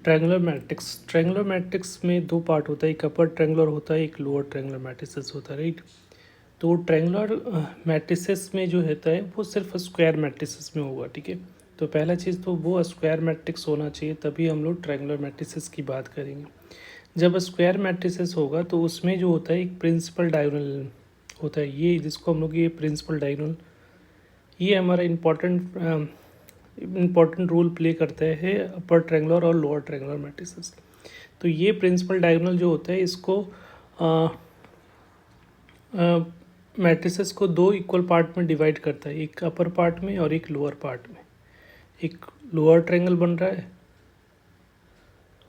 Triangular matrix में दो part होता है, एक अपर ट्रायंगुलर होता है, एक लोअर ट्रायंगुलर मैट्रिसेस होता है, राइट। तो ट्रायंगुलर मैट्रिसेस में जो होता है वो सिर्फ स्क्वायर मैट्रिसेस में होगा, ठीक है। तो पहला चीज़ तो वो स्क्वायर मैट्रिक्स होना चाहिए, तभी हम लोग ट्रायंगुलर मैट्रिसेस की बात करेंगे। जब स्क्वायर मैट्रिसेस होगा तो उसमें जो होता है एक प्रिंसिपल डायगोनल होता है, ये जिसको हम लोग ये प्रिंसिपल डायगोनल, ये हमारा इम्पॉर्टेंट रोल प्ले करता है अपर ट्रायंगुलर और लोअर ट्रायंगुलर मैट्रिसेस। तो ये प्रिंसिपल डायगोनल जो होता है इसको मैट्रिसेस को दो इक्वल पार्ट में डिवाइड करता है, एक अपर पार्ट में और एक लोअर पार्ट में। एक लोअर ट्रायंगल बन रहा है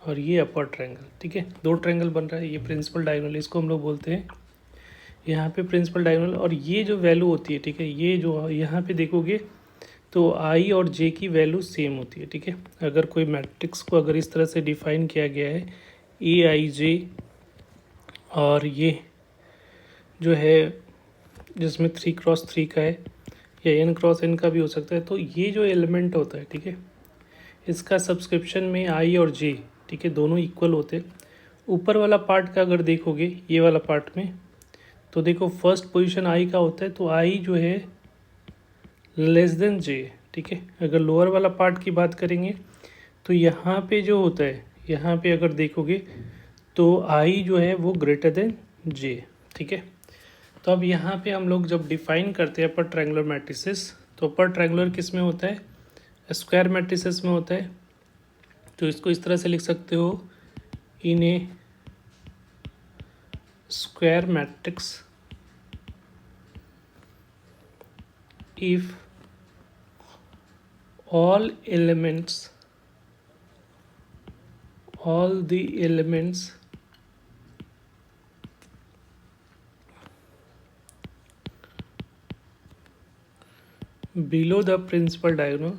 और ये अपर ट्रायंगल, ठीक है, दो ट्रायंगल बन रहा है। ये प्रिंसिपल डायगोनल, इसको हम लोग बोलते हैं यहाँ पे प्रिंसिपल डायगोनल। और ये जो वैल्यू होती है, ठीक है, ये जो यहाँ पे देखोगे तो आई और जे की वैल्यू सेम होती है, ठीक है। अगर कोई मैट्रिक्स को अगर इस तरह से डिफाइन किया गया है ए आई जे, और ये जो है जिसमें 3x3 का है या n×n का भी हो सकता है, तो ये जो एलिमेंट होता है, ठीक है, इसका सब्सक्रिप्शन में आई और जे, ठीक है, दोनों इक्वल होते हैं। ऊपर वाला पार्ट का अगर देखोगे ये वाला पार्ट में, तो देखो फर्स्ट पोजीशन आई का होता है, तो आई जो है लेस देन जे, ठीक है। अगर लोअर वाला पार्ट की बात करेंगे तो यहाँ पे जो होता है, यहाँ पे अगर देखोगे तो आई जो है वो ग्रेटर देन जे, ठीक है। तो अब यहाँ पे हम लोग जब डिफाइन करते हैं अपर ट्रायंगुलर मैट्रिसेस, तो अपर ट्रायंगुलर किस में होता है, स्क्वायर मैट्रिसेस में होता है। तो इसको इस तरह से लिख सकते हो, in a square matrix if all the elements below the principal diagonal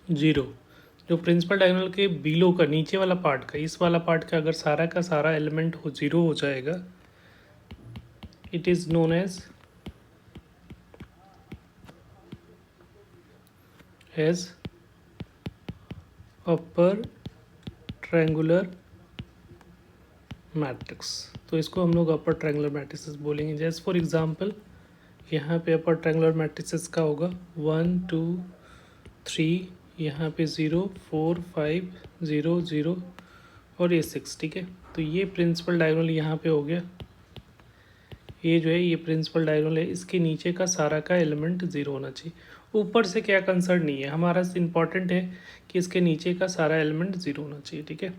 zero, जो प्रिंसिपल डायगोनल के बिलो का, नीचे वाला पार्ट का, इस वाला पार्ट का अगर सारा का सारा एलिमेंट हो जीरो हो जाएगा, it is known as upper triangular matrix. तो इसको हम लोग अपर ट्रायंगुलर मैट्रिसेस बोलेंगे। जैसे फॉर एग्जांपल यहाँ पे अपर ट्रायंगुलर मैट्रिसेस का होगा 1 2 3, यहाँ पे 0 4 5 0 0 और ये 6, ठीक है। तो ये प्रिंसिपल डायगोनल यहाँ पे हो गया, ये जो है ये प्रिंसिपल डायगोनल है, इसके नीचे का सारा का एलिमेंट ज़ीरो होना चाहिए। ऊपर से क्या कंसर्न नहीं है हमारा, इम्पॉर्टेंट है कि इसके नीचे का सारा एलिमेंट ज़ीरो होना चाहिए, ठीक है।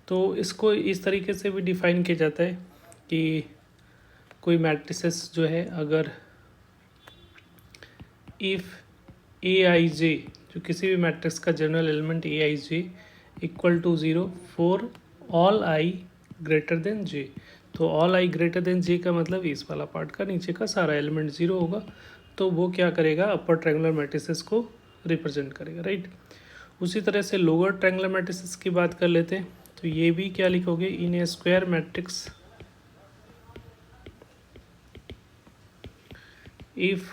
तो इसको इस तरीके से भी डिफाइन किया जाता है कि कोई मैट्रिसेस जो है, अगर इफ़ ए आई जे, जो किसी भी मैट्रिक्स का general element a i j equal to zero for all i greater than j. तो all i greater than j का मतलब इस वाला पार्ट का नीचे का सारा एलिमेंट ज़ीरो होगा, तो वो क्या करेगा, अपर ट्रायंगुलर मैट्रिसेस को रिप्रेजेंट करेगा, राइट। उसी तरह से लोअर ट्रायंगुलर मैट्रिसेस की बात कर लेते हैं। तो ये भी क्या लिखोगे, in a square matrix if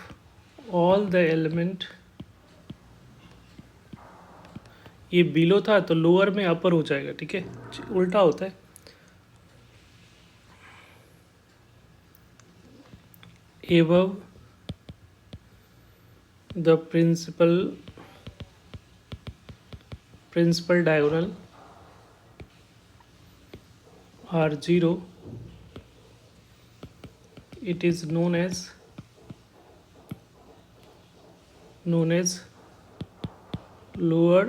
all the element, ये बिलो था तो लोअर में अपर हो जाएगा, ठीक है, उल्टा होता है। above the principal diagonal are zero, it is known as lower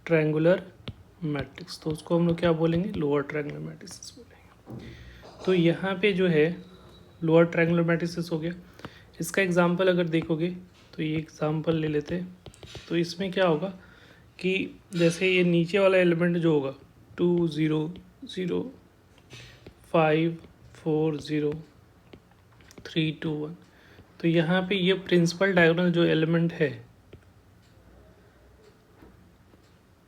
triangular matrix. तो उसको हम लोग क्या बोलेंगे, लोअर ट्रायंगुलर मैट्रिक्स बोलेंगे। तो यहाँ पे जो है लोअर ट्रायंगुलर मैट्रिक्स हो गया। इसका एग्जांपल अगर देखोगे तो ये एग्जांपल ले लेते हैं। तो इसमें क्या होगा कि जैसे ये नीचे वाला एलिमेंट जो होगा 2 0 0 5 4 0 3 2 1, तो यहाँ पे ये प्रिंसिपल डायगोनल जो एलिमेंट है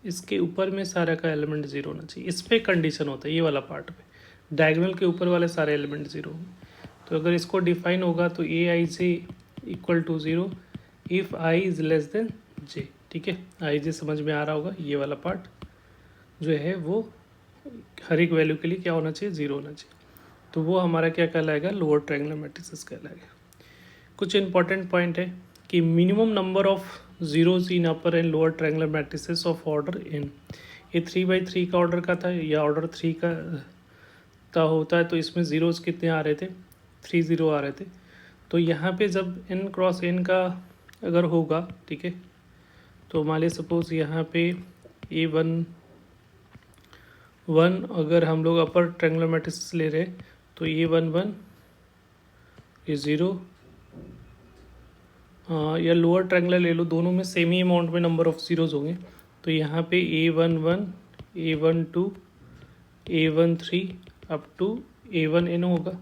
इसके ऊपर में सारा का एलिमेंट ज़ीरो होना चाहिए। इस पे कंडीशन होता है ये वाला पार्ट पे, डायगोनल के ऊपर वाले सारे एलिमेंट ज़ीरो होंगे। तो अगर इसको डिफाइन होगा तो a i j equal to zero if i is less than j. ठीक है, आई जे समझ में आ रहा होगा। ये वाला पार्ट जो है वो हर एक वैल्यू के लिए क्या होना चाहिए, ज़ीरो होना चाहिए। तो वो हमारा क्या कहलाएगा, लोअर ट्रायंगुलर मैट्रिसेस कहलाएगा। कुछ इंपॉर्टेंट पॉइंट है कि minimum number of zeros in upper and lower triangular matrices of order n, ये 3/3 का ऑर्डर का था या ऑर्डर 3 का होता है, तो इसमें ज़ीरोज़ कितने आ रहे थे, 3 ज़ीरो आ रहे थे। तो यहाँ पे जब n क्रॉस n का अगर होगा, ठीक है, तो मान लीजिए सपोज यहाँ पे A11 अगर हम लोग अपर ट्रायंगुलर मैट्रिसेस ले रहे हैं तो A11 ये ज़ीरो, या लोअर ट्रायंगुलर ले लो, दोनों में सेम ही अमाउंट में नंबर ऑफ ज़ीरोज़ होंगे। तो यहाँ पे A11 A12 A13 up to A1n होगा,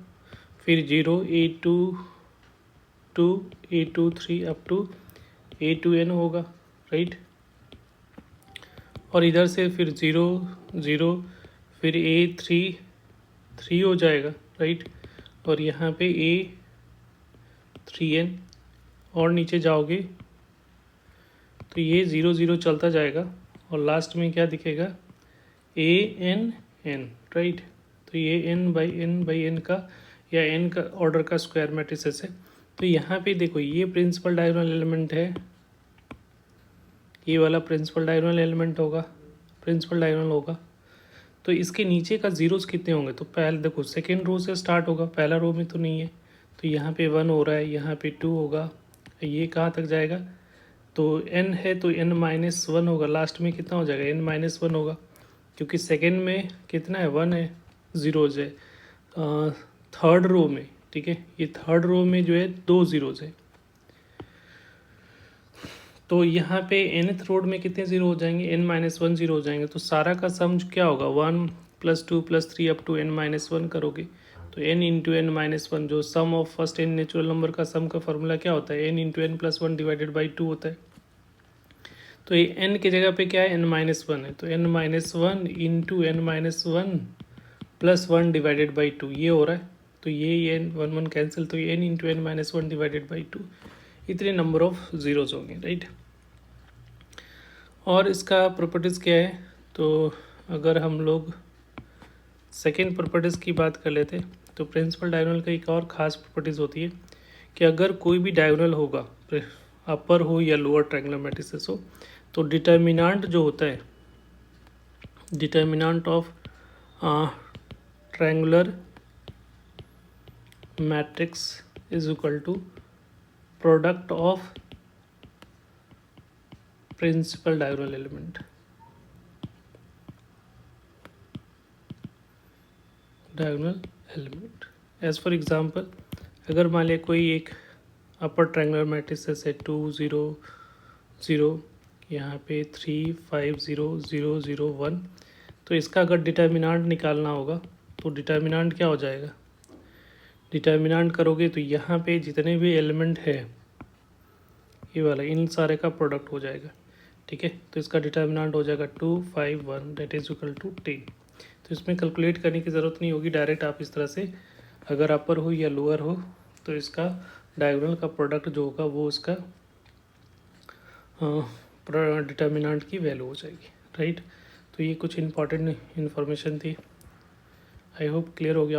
फिर 0 A22 A23 up to A2n होगा, राइट। और इधर से फिर 0 0 फिर A3 हो जाएगा, राइट। और यहाँ पे A3n और नीचे जाओगे तो ये 0 0 चलता जाएगा और लास्ट में क्या दिखेगा, ANn, राइट। तो ये n/n का या n का ऑर्डर का स्क्वायर मैट्रिसेस है। तो यहाँ पे देखो ये प्रिंसिपल डायगोनल एलिमेंट है, ये वाला प्रिंसिपल डायगोनल एलिमेंट होगा, प्रिंसिपल डायगोनल होगा। तो इसके नीचे का ज़ीरोज़ कितने होंगे, तो पहले देखो सेकेंड रो से स्टार्ट होगा, पहला रो में तो नहीं है, तो यहाँ पे 1 हो रहा है, यहाँ पे 2 होगा, ये कहाँ तक जाएगा, तो n है तो n-1 होगा, लास्ट में कितना हो जाएगा, n-1 होगा, क्योंकि सेकेंड में कितना है, 1 है, ज़ीरोज़ है। थर्ड रो में, ठीक है, ये थर्ड रो में जो है 2 ज़ीरोज़ है। तो यहाँ पे nth रोड में कितने ज़ीरो हो जाएंगे, n-1 ज़ीरो हो जाएंगे। तो सारा का सम क्या होगा, 1 + 2 + 3 अप टू n-1 करोगे तो n इंटू n-1, जो sum of first n natural number का सम का फॉर्मूला क्या होता है, n into n+1 divided by 2 होता है। तो ये n की जगह पे क्या है, n-1 है, तो n-1 into n-1 + 1 divided by 2 ये हो रहा है। तो ये n 1 कैंसिल, तो ये n into n-1 divided by 2 इतने नंबर ऑफ ज़ीरोज़ होंगे, राइट। और इसका प्रॉपर्टीज़ क्या है, तो अगर हम लोग सेकेंड प्रॉपर्टीज़ की बात कर लेते तो प्रिंसिपल डायगोनल का एक और ख़ास प्रॉपर्टीज़ होती है कि अगर कोई भी डायगोनल होगा, अपर हो या लोअर ट्रायंगुलर मैट्रिसेस हो, तो डिटर्मिनेंट जो होता है, determinant of triangular matrix is equal to product of principal diagonal element. Diagonal element as for example, अगर मान लिया कोई एक अपर ट्रायंगुलर मैट्रिसेस है 2 0 0, यहाँ पे 3 5 0 0 0 1, तो इसका अगर डिटर्मिनेंट निकालना होगा तो डिटर्मिनेंट क्या हो जाएगा, डिटर्मिनेंट करोगे तो यहाँ पे जितने भी एलिमेंट है ये वाला, इन सारे का प्रोडक्ट हो जाएगा, ठीक है। तो इसका डिटर्मिनेंट हो जाएगा 2 5 1 दैट इज इक्वल टू 10। तो इसमें कैलकुलेट करने की ज़रूरत नहीं होगी, डायरेक्ट आप इस तरह से अगर अपर हो या लोअर हो तो इसका डायगोनल का प्रोडक्ट जो होगा वो उसका डिटर्मिनेंट की वैल्यू हो जाएगी, राइट। तो ये कुछ इंपॉर्टेंट इन्फॉर्मेशन थी, आई होप क्लियर हो गया।